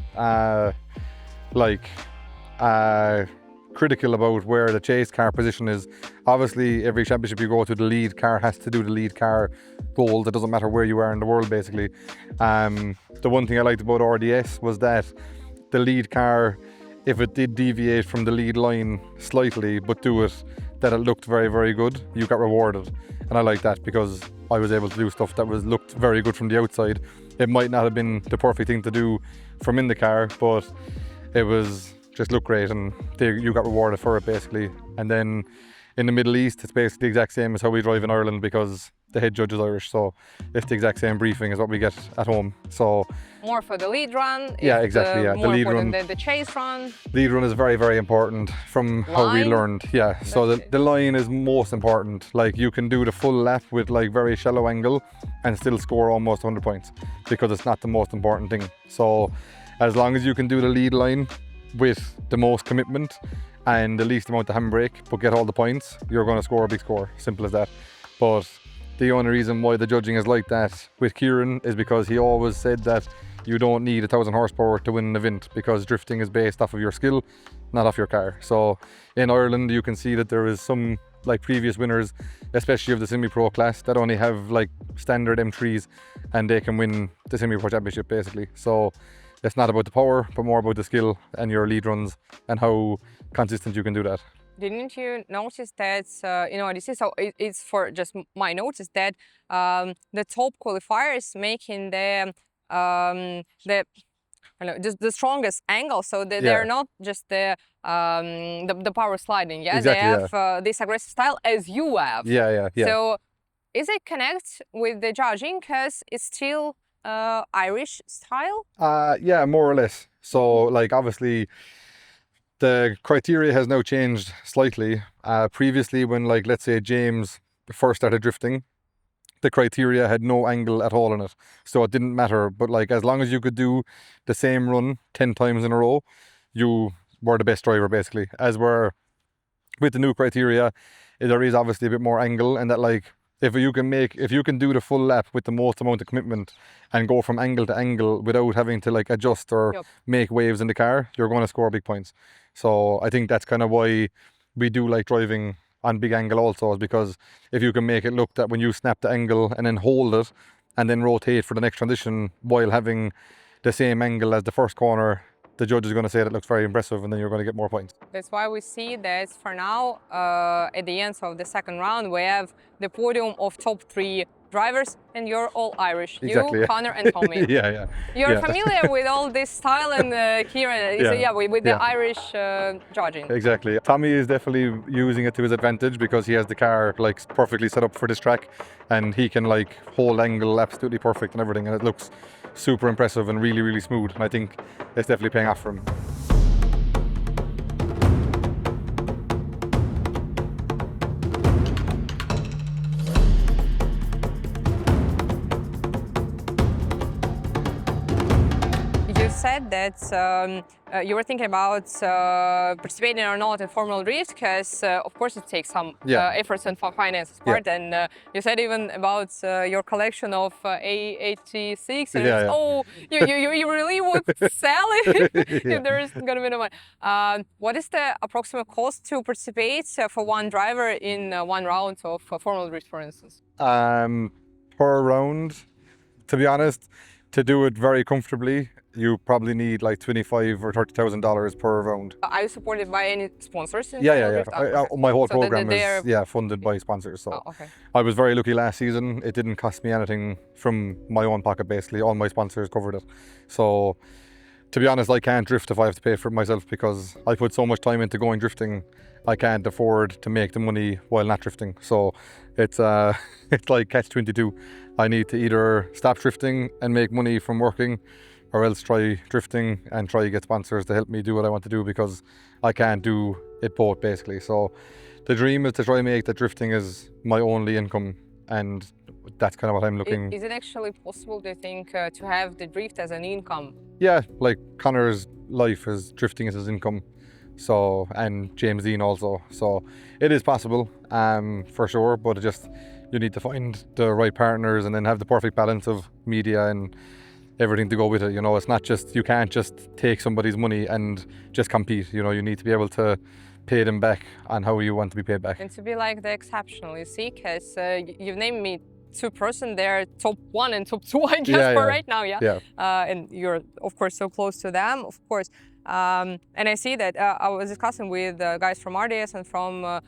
critical about where the chase car position is. Obviously, every championship you go to, the lead car has to do the lead car goals. It doesn't matter where you are in the world, basically. The one thing I liked about RDS was that the lead car, if it did deviate from the lead line slightly, but do it, that it looked very, very good, you got rewarded. And I like that because I was able to do stuff that looked very good from the outside. It might not have been the perfect thing to do from in the car, but it was just looked great and you got rewarded for it basically. And then in the Middle East, it's basically the exact same as how we drive in Ireland because the head judge is Irish, so it's the exact same briefing as what we get at home. So more for the lead run. Yeah, exactly. Yeah, more the lead for run. The chase run. Lead run is very, very important from how we learned. Yeah, so the line is most important. Like you can do the full lap with like very shallow angle and still score almost 100 points because it's not the most important thing. So as long as you can do the lead line with the most commitment and the least amount of handbrake, but get all the points, you're going to score a big score. Simple as that. But the only reason why the judging is like that with Kieran is because he always said that you don't need 1,000 horsepower to win an event because drifting is based off of your skill, not off your car. So in Ireland, you can see that there is some like previous winners, especially of the semi-pro class, that only have like standard M3s and they can win the semi-pro championship basically. So it's not about the power, but more about the skill and your lead runs and how consistent you can do that. Didn't you notice that in OIDC, so it's for just my notice that the top qualifiers making the strongest angle, so they're not just the power sliding, yeah? Exactly, they have this aggressive style as you have. Yeah. So is it connect with the judging because it's still Irish style? Yeah, more or less. So like obviously the criteria has now changed slightly. Previously when like let's say James first started drifting, the criteria had no angle at all in it, so it didn't matter. But like as long as you could do the same run 10 times in a row, you were the best driver basically. As we're with the new criteria, there is obviously a bit more angle, and that like if you can do the full lap with the most amount of commitment and go from angle to angle without having to like adjust or make waves in the car, you're going to score big points. So I think that's kind of why we do like driving on big angle also, is because if you can make it look that when you snap the angle and then hold it and then rotate for the next transition while having the same angle as the first corner, the judge is going to say that looks very impressive and then you're going to get more points. That's why we see that for now, at the end of the second round, we have the podium of top 3 drivers and you're all Irish. Exactly, you, Conor and Tommy. Yeah. You're familiar with all this style and Kieran, with the Irish judging. Exactly. Tommy is definitely using it to his advantage because he has the car like perfectly set up for this track and he can like hold angle absolutely perfect and everything, and it looks super impressive and really, really smooth. And I think it's definitely paying off for him. said that you were thinking about participating or not in Formula Drift because, of course, it takes some efforts and finances part. And you said even about your collection of A86, and oh, you really would sell it if there is going to be no money. What is the approximate cost to participate for one driver in one round of Formula Drift, for instance? Per round, to be honest, to do it very comfortably, you probably need like $25,000 or $30,000 per round. Are you supported by any sponsors? In My whole program is funded by sponsors. So I was very lucky last season. It didn't cost me anything from my own pocket. Basically, all my sponsors covered it. So to be honest, I can't drift if I have to pay for it myself because I put so much time into going drifting. I can't afford to make the money while not drifting. So it's it's like catch-22. I need to either stop drifting and make money from working, or else try drifting and try to get sponsors to help me do what I want to do, because I can't do it both basically. So the dream is to try and make that drifting is my only income, and that's kind of what I'm looking. Is it actually possible, do you think, to have the drift as an income? Yeah, like Conor's life is drifting as his income. So, and James Deane also. So it is possible, for sure, but you need to find the right partners and then have the perfect balance of media and everything to go with it. You know, it's not just, you can't just take somebody's money and just compete. You know, you need to be able to pay them back on how you want to be paid back. And to be like the exceptional, you see, because you've named me two person, they're top 1 and top 2, I guess, for right now, and you're, of course, so close to them, of course. And I see that I was discussing with guys from RDS and from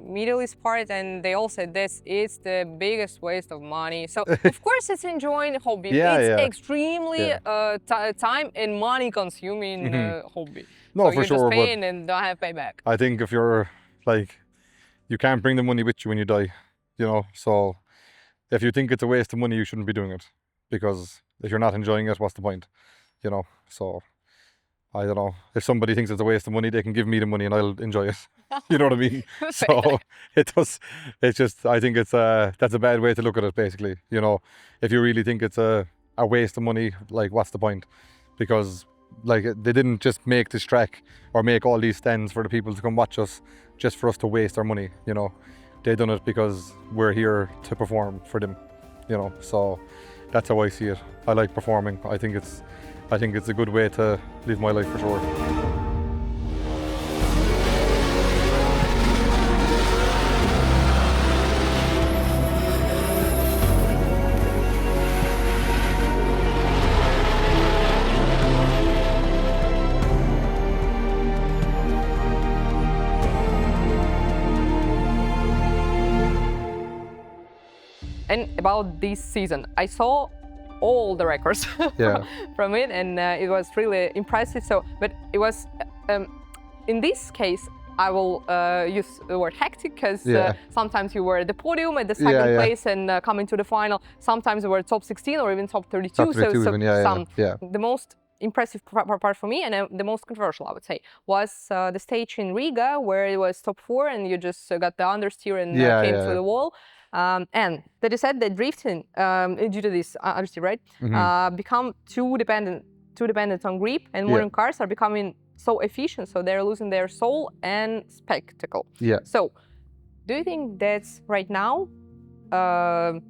Middle East part, and they all said this is the biggest waste of money. So of course it's enjoying hobby. It's extremely time and money consuming hobby. No, so for you're sure, just paying and don't have payback. I think if you're like, you can't bring the money with you when you die, you know. So if you think it's a waste of money, you shouldn't be doing it, because if you're not enjoying it, what's the point, you know? So I don't know, if somebody thinks it's a waste of money, they can give me the money and I'll enjoy it. You know what I mean? So it's just, I think it's that's a bad way to look at it, basically. You know, if you really think it's a waste of money, like, what's the point? Because like, they didn't just make this track or make all these stands for the people to come watch us just for us to waste our money, you know. They done it because we're here to perform for them, you know. So that's how I see it. I like performing. I think it's a good way to live my life, for sure. And about this season, I saw all the records from it, and it was really impressive. So, but it was in this case, I will use the word hectic, because sometimes you were at the podium at the second place and coming to the final. Sometimes you were top 16 or even top 32. Top 32 so even, the most impressive part for me, and the most controversial, I would say, was the stage in Riga, where it was top 4 and you just got the understeer and came through the wall. And that you said that drifting, due to this understeer, right, become too dependent on grip, and modern cars are becoming so efficient, so they're losing their soul and spectacle. So, do you think that's right now,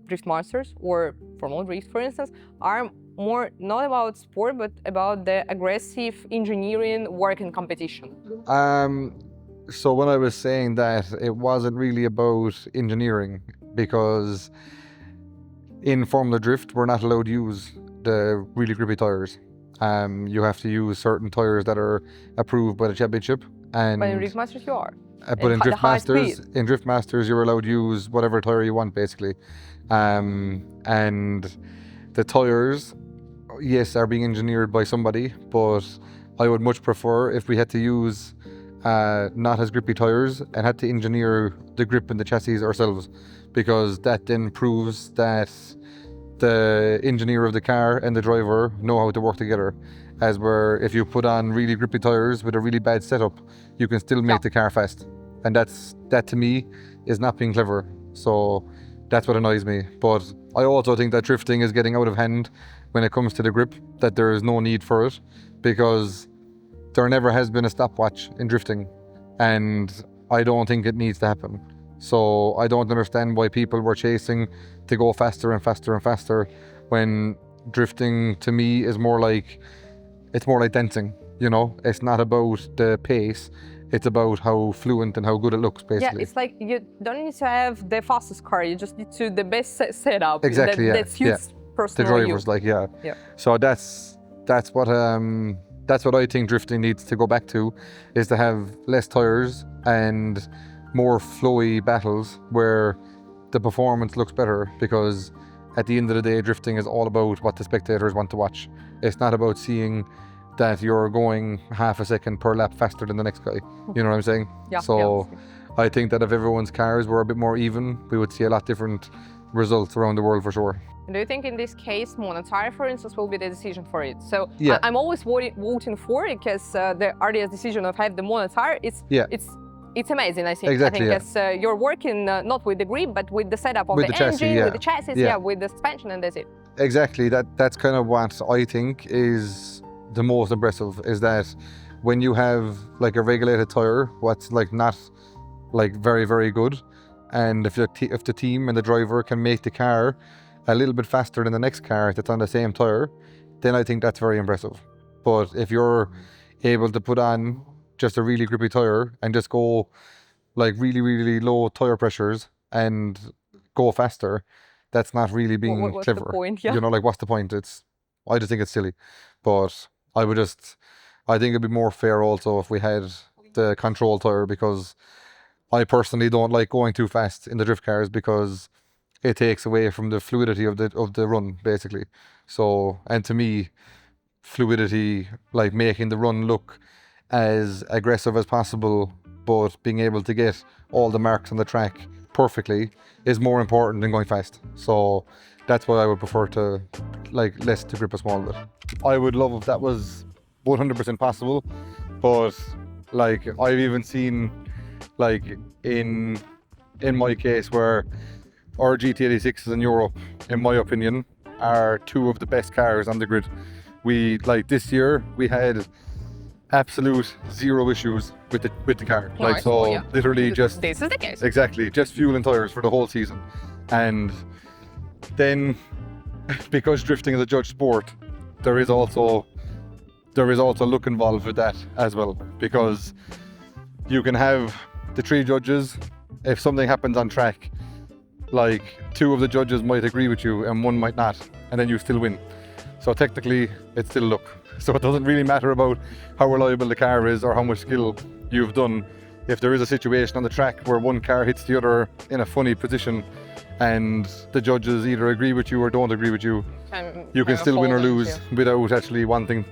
drift masters or Formula Drift, for instance, are more not about sport but about the aggressive engineering work and competition? So when I was saying that, it wasn't really about engineering, because in Formula Drift we're not allowed to use the really grippy tires. You have to use certain tires that are approved by the championship. And but in Drift Masters you are. But in Drift Masters you're allowed to use whatever tire you want, basically. And the tires, yes, are being engineered by somebody, but I would much prefer if we had to use not as grippy tires and had to engineer the grip in the chassis ourselves, because that then proves that the engineer of the car and the driver know how to work together. As where if you put on really grippy tires with a really bad setup, you can still make the car fast, and that to me is not being clever. So That's what annoys me. But I also think that drifting is getting out of hand when it comes to the grip, that there is no need for it, because there never has been a stopwatch in drifting, and I don't think it needs to happen. So I don't understand why people were chasing to go faster and faster and faster, when drifting to me is more like, it's more like dancing, you know? It's not about the pace, it's about how fluent and how good it looks, basically. Yeah, it's like you don't need to have the fastest car, you just need to the best setup. Exactly, yeah. That suits The personally drivers, you. like, yeah. Yeah. So that's what I think drifting needs to go back to, is to have less tires and more flowy battles where the performance looks better, because at the end of the day, drifting is all about what the spectators want to watch. It's not about seeing that you're going half a second per lap faster than the next guy. You know what I'm saying? Yeah, So yeah. I think that if everyone's cars were a bit more even, we would see a lot different results around the world for sure. Do you think in this case, monotyre, for instance, will be the decision for it? So Yeah. I'm always voting for it, because the RDS decision of have the monotyre, it's amazing, I think. Exactly, I think it's, you're working not with the grip, but with the setup of With the the chassis, engine, yeah. with the chassis, Yeah. with the suspension, and that's it. Exactly, that's kind of what I think is the most impressive, is that when you have like a regulated tire, what's like not like very, very good, and if the team and the driver can make the car a little bit faster than the next car that's on the same tire, then I think that's very impressive. But if you're able to put on just a really grippy tire and just go like really, really low tire pressures and go faster, that's not really being What's the clever. point? Yeah. You know, like, what's the point? I just think it's silly. But I think it'd be more fair also if we had the control tire, because I personally don't like going too fast in the drift cars, because it takes away from the fluidity of the run, basically. So, and to me, fluidity, like making the run look as aggressive as possible, but being able to get all the marks on the track perfectly, is more important than going fast. So that's why I would prefer to like less to grip a small bit. I would love if that was 100% possible, but like I've even seen like in my case where our GT86s in Europe, in my opinion, are two of the best cars on the grid. We like this year we had absolute zero issues with the car. Nice. Like, so Yeah. literally just This is the case. exactly just fuel and tires for the whole season. And then because drifting is a judged sport, there is also luck involved with that as well, because you can have the three judges. If something happens on track, like two of the judges might agree with you and one might not, and then you still win. So technically it's still luck. So it doesn't really matter about how reliable the car is or how much skill you've done. If there is a situation on the track where one car hits the other in a funny position and the judges either agree with you or don't agree with you, you can still win or lose without actually anything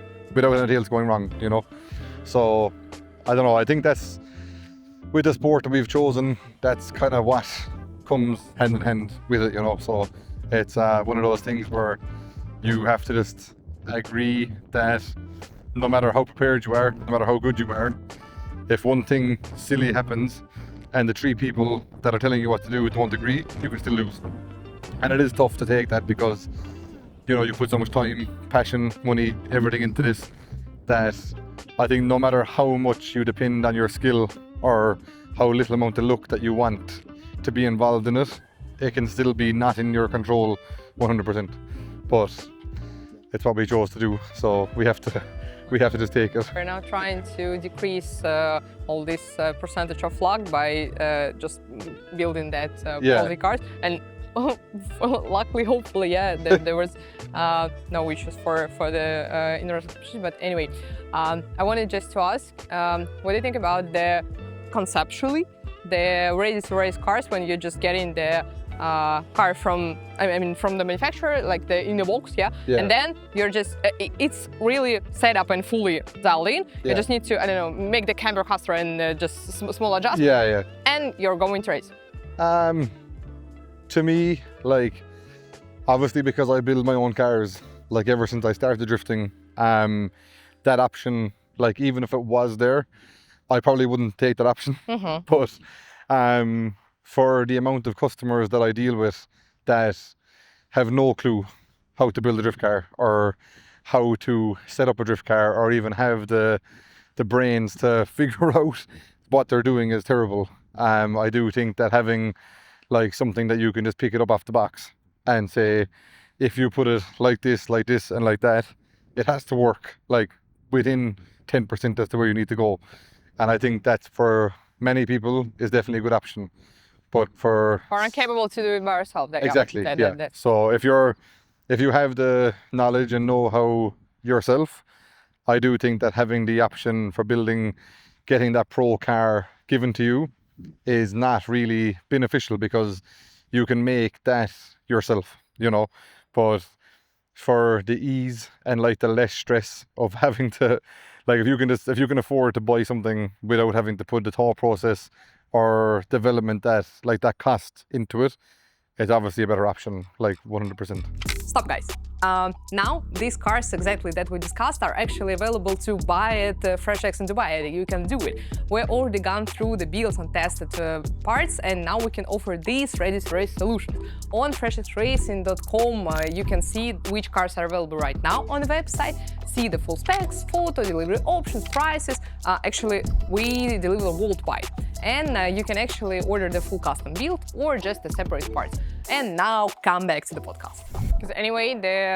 else going wrong, you know? So I don't know, I think that's, with the sport that we've chosen, that's kind of what comes hand in hand with it, you know? So it's one of those things where you have to just agree that no matter how prepared you are, no matter how good you are, if one thing silly happens and the three people that are telling you what to do don't agree, you can still lose. And it is tough to take that, because you know, you put so much time, passion, money, everything into this, that I think no matter how much you depend on your skill or how little amount of luck that you want to be involved in it, it can still be not in your control 100%. But it's what we chose to do, so we have to just take it. We're now trying to decrease all this percentage of luck by just building that quality cars, and luckily, hopefully, yeah, there was no issues for the interception. But anyway, I wanted just to ask, what do you think about the conceptually the ready-to-race cars when you're just getting the car from the manufacturer, like in the box, yeah, and then you're just it's really set up and fully dialed in. You just need to, I don't know, make the camber faster and just small adjustments. And you're going to race. To me, like, obviously because I build my own cars, like ever since I started drifting, that option, like even if it was there, I probably wouldn't take that option. But for the amount of customers that I deal with that have no clue how to build a drift car or how to set up a drift car or even have the brains to figure out what they're doing is terrible. I do think that having like something that you can just pick it up off the box and say, if you put it like this, and like that, it has to work like within 10%. That's the way you need to go. And I think that for many people is definitely a good option. But for incapable to do it by yourself. exactly, yeah. So if you have the knowledge and know-how yourself, I do think that having the option for getting that pro car given to you is not really beneficial because you can make that yourself, you know. But for the ease and like the less stress of having to, like if you can afford to buy something without having to put the thought process or development that cost into it, it's obviously a better option, like 100%. Stop, guys. Now, these cars exactly that we discussed are actually available to buy at FreshX in Dubai. You can do it. We've already gone through the builds and tested parts, and now we can offer these ready-to-race solutions. On freshxracing.com, you can see which cars are available right now on the website, see the full specs, photo, delivery options, prices. Actually, we deliver worldwide. And you can actually order the full custom build or just the separate parts. And now come back to the podcast. Because anyway, the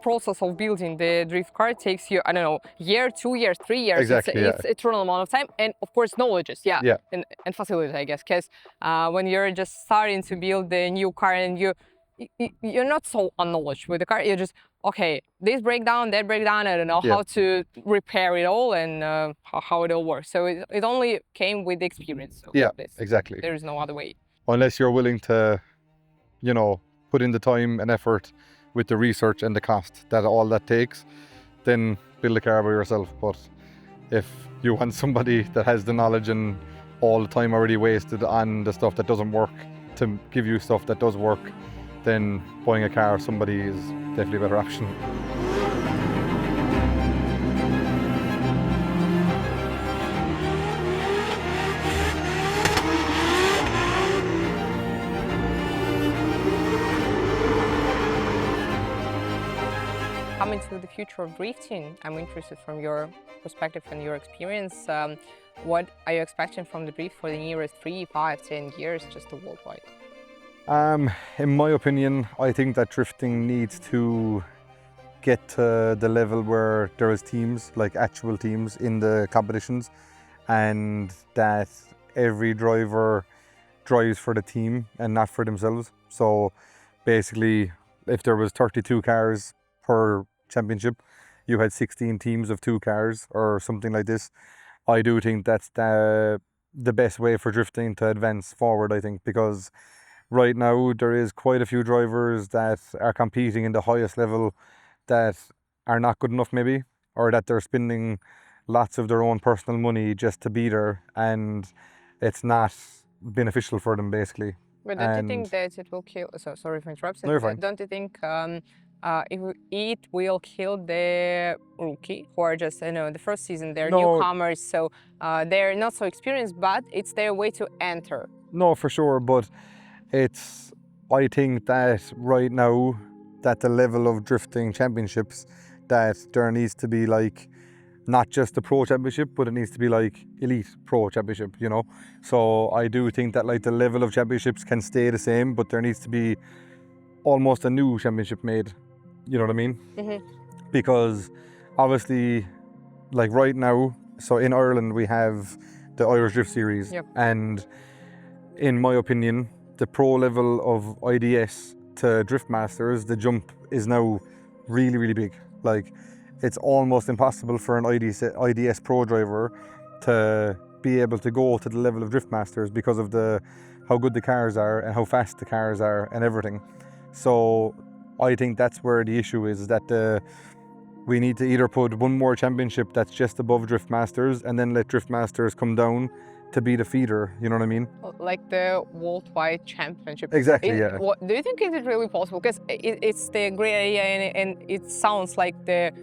process of building the drift car takes you, I don't know, year, 2 years, 3 years. Exactly, it's eternal amount of time. And of course, knowledges, yeah. And facilities, I guess. Because when you're just starting to build the new car and you're not so unknowledge with the car, you're just, okay, this breakdown, that breakdown, I don't know how to repair it all and how it all works. So it only came with the experience. So exactly. There is no other way. Unless you're willing to, you know, put in the time and effort with the research and the cost that all that takes, then build a car by yourself. But if you want somebody that has the knowledge and all the time already wasted on the stuff that doesn't work to give you stuff that does work, then buying a car of somebody is definitely a better option. Coming to the future of drifting, I'm interested from your perspective and your experience. What are you expecting from the drift for the nearest 3, 5, 10 years, just worldwide? In my opinion, I think that drifting needs to get to the level where there is teams, like actual teams in the competitions, and that every driver drives for the team and not for themselves. So basically, if there was 32 cars per championship, you had 16 teams of 2 cars or something like this. I do think that's the best way for drifting to advance forward, I think, because right now there is quite a few drivers that are competing in the highest level that are not good enough maybe, or that they're spending lots of their own personal money just to be there, and it's not beneficial for them basically. But don't you think that it will kill, so sorry for interrupting, no, you're fine. Don't you think it will kill the rookie who are just, you know, the first season, they're newcomers, so they're not so experienced, but it's their way to enter? No, for sure, but I think that right now, that the level of drifting championships, that there needs to be like, not just the pro championship, but it needs to be like elite pro championship, you know? So I do think that like the level of championships can stay the same, but there needs to be almost a new championship made, you know what I mean? Mm-hmm. Because obviously, like right now, so in Ireland we have the Irish Drift Series, and in my opinion, the pro level of IDS to Drift Masters, the jump is now really, really big. Like, it's almost impossible for an IDS pro driver to be able to go to the level of Drift Masters because of how good the cars are and how fast the cars are and everything. So I think that's where the issue is, that we need to either put one more championship that's just above Drift Masters and then let Drift Masters come down to be the feeder, you know what I mean? Like the worldwide championship. Exactly, do you think is it really possible? Because it's the great idea and it sounds like the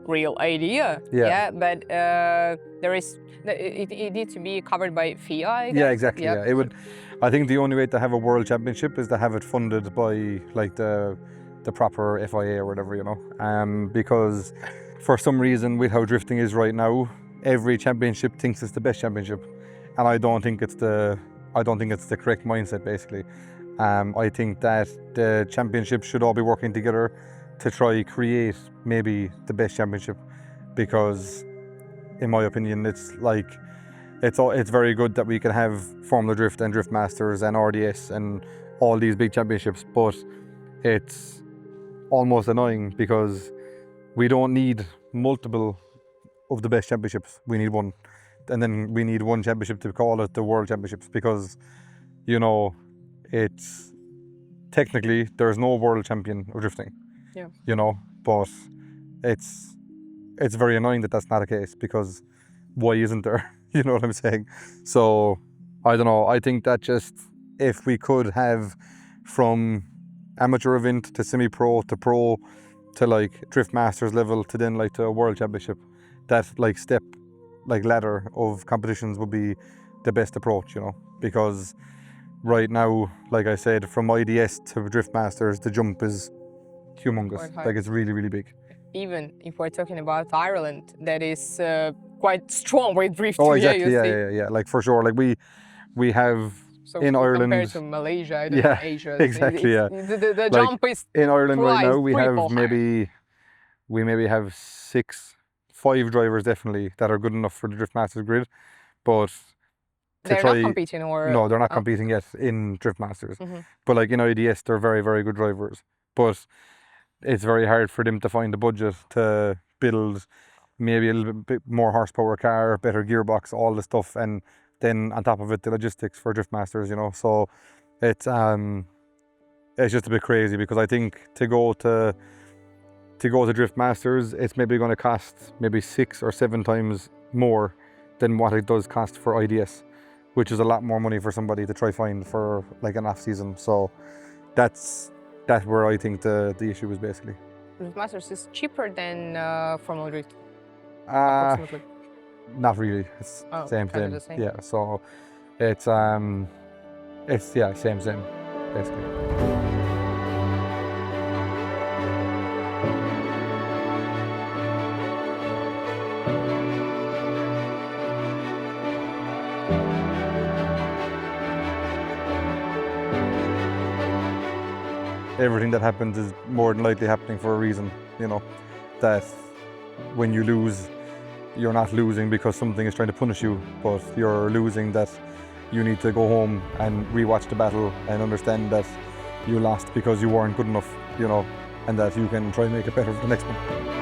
real idea. Yeah. But it needs to be covered by FIA, I guess. Yeah, exactly. Yeah, it would. I think the only way to have a world championship is to have it funded by like the proper FIA or whatever, you know. Because for some reason, with how drifting is right now, every championship thinks it's the best championship, and I don't think it's the correct mindset. Basically, I think that the championships should all be working together to try create maybe the best championship, because in my opinion it's like it's very good that we can have Formula Drift and Drift Masters and RDS and all these big championships, but it's almost annoying because we don't need multiple of the best championships. We need one, and then we need one championship to call it the World Championships, because you know it's technically there's no world champion of drifting. Yeah. You know, but it's very annoying that that's not the case, because why isn't there? You know what I'm saying? So I don't know. I think that just if we could have from amateur event to semi-pro to pro to like Drift Masters level to then like to a world championship, that like step like ladder of competitions would be the best approach, you know, because right now, like I said, from IDS to Drift Masters, the jump is humongous. Like it's really, really big. Even if we're talking about Ireland, that is quite strong with drifting. Oh, exactly. Yeah. Like for sure. Like we have so in Ireland compared to Malaysia, I don't know, Asia. Exactly. The like jump is in Ireland right now. We have higher. maybe have 5 drivers definitely that are good enough for the Drift Masters grid, but they're not competing, or no, they're not competing yet in Drift Masters. But like in IDS, they're very, very good drivers. But it's very hard for them to find the budget to build maybe a little bit more horsepower car, better gearbox, all the stuff, and then on top of it, the logistics for Drift Masters, you know. So it's just a bit crazy, because I think to go to Drift Masters, it's maybe going to cost maybe 6 or 7 times more than what it does cost for IDS, which is a lot more money for somebody to try find for like an off season. So that's where I think the issue is basically. Drift Masters is cheaper than Formula Drift. Approximately. Not really. It's same. Yeah. So it's same basically. Everything that happens is more than likely happening for a reason, you know, that when you lose, you're not losing because something is trying to punish you, but you're losing that you need to go home and rewatch the battle and understand that you lost because you weren't good enough, you know, and that you can try and make it better for the next one.